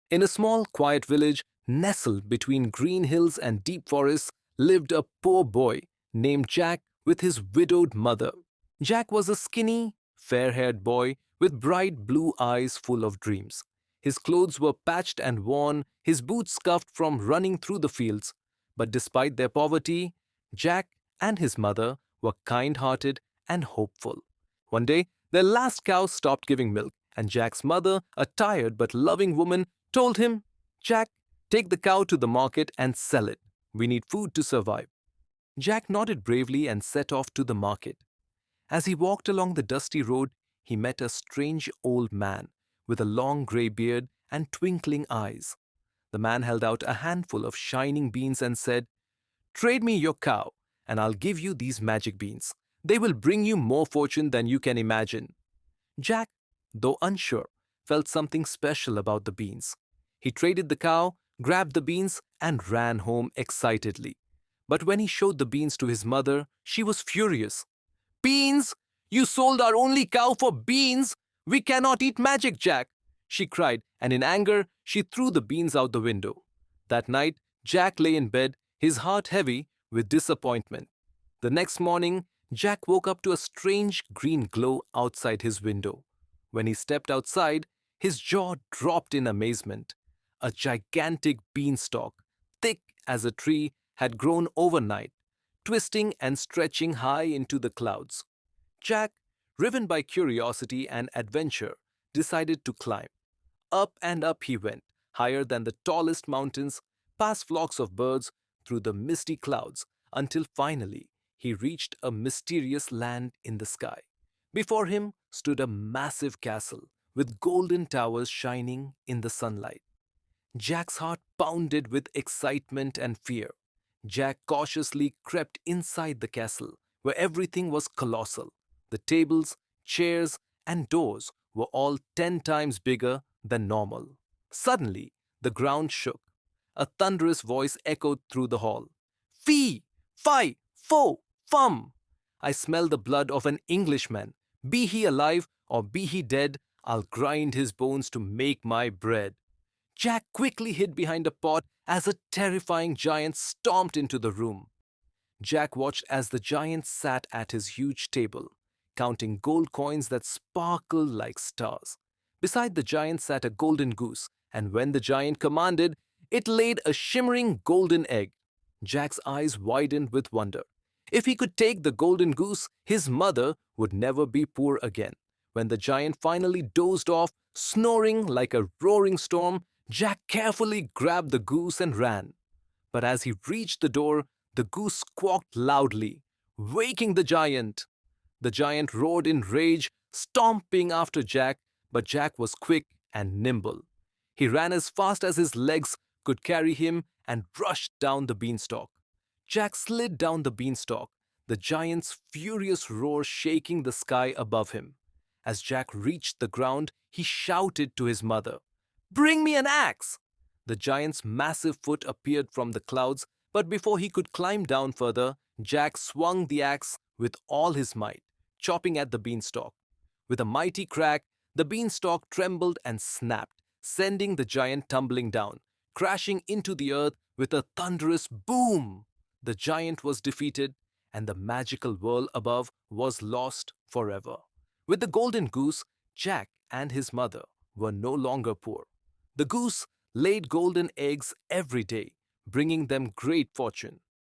In a small, quiet village nestled between green hills and deep forests lived a poor boy named Jack with his widowed mother. Jack was a skinny, fair haired boy with bright blue eyes full of dreams. His clothes were patched and worn, his boots scuffed from running through the fields. But despite their poverty, Jack and his mother were kind hearted and hopeful. One day, their last cow stopped giving milk, and Jack's mother, a tired but loving woman, told him, Jack, take the cow to the market and sell it. We need food to survive. Jack nodded bravely and set off to the market. As he walked along the dusty road, he met a strange old man with a long grey beard and twinkling eyes. The man held out a handful of shining beans and said, Trade me your cow, and I'll give you these magic beans. They will bring you more fortune than you can imagine. Jack, though unsure, felt something special about the beans. He traded the cow, grabbed the beans, and ran home excitedly. But when he showed the beans to his mother, she was furious. Beans! You sold our only cow for beans! We cannot eat magic, Jack! She cried, and in anger, she threw the beans out the window. That night, Jack lay in bed, his heart heavy with disappointment. The next morning, Jack woke up to a strange green glow outside his window. When he stepped outside, his jaw dropped in amazement. A gigantic beanstalk, thick as a tree, had grown overnight, twisting and stretching high into the clouds. Jack, driven by curiosity and adventure, decided to climb. Up and up he went, higher than the tallest mountains, past flocks of birds, through the misty clouds, until finally he reached a mysterious land in the sky. Before him stood a massive castle with golden towers shining in the sunlight. Jack's heart pounded with excitement and fear. Jack cautiously crept inside the castle, where everything was colossal. The tables, chairs, and doors were all 10 times bigger than normal. Suddenly, the ground shook. A thunderous voice echoed through the hall. Fee! Fi! Fo! Fum! I smell the blood of an Englishman. Be he alive or be he dead, I'll grind his bones to make my bread. Jack quickly hid behind a pot as a terrifying giant stomped into the room. Jack watched as the giant sat at his huge table, counting gold coins that sparkled like stars. Beside the giant sat a golden goose, and when the giant commanded, it laid a shimmering golden egg. Jack's eyes widened with wonder. If he could take the golden goose, his mother would never be poor again. When the giant finally dozed off, snoring like a roaring storm, Jack carefully grabbed the goose and ran. But as he reached the door, the goose squawked loudly, waking the giant. The giant roared in rage, stomping after Jack, but Jack was quick and nimble. He ran as fast as his legs could carry him and rushed down the beanstalk. Jack slid down the beanstalk, the giant's furious roar shaking the sky above him. As Jack reached the ground, he shouted to his mother, Bring me an axe! The giant's massive foot appeared from the clouds, but before he could climb down further, Jack swung the axe with all his might, chopping at the beanstalk. With a mighty crack, the beanstalk trembled and snapped, sending the giant tumbling down, crashing into the earth with a thunderous boom. The giant was defeated, and the magical world above was lost forever. With the golden goose, Jack and his mother were no longer poor. The goose laid golden eggs every day, bringing them great fortune.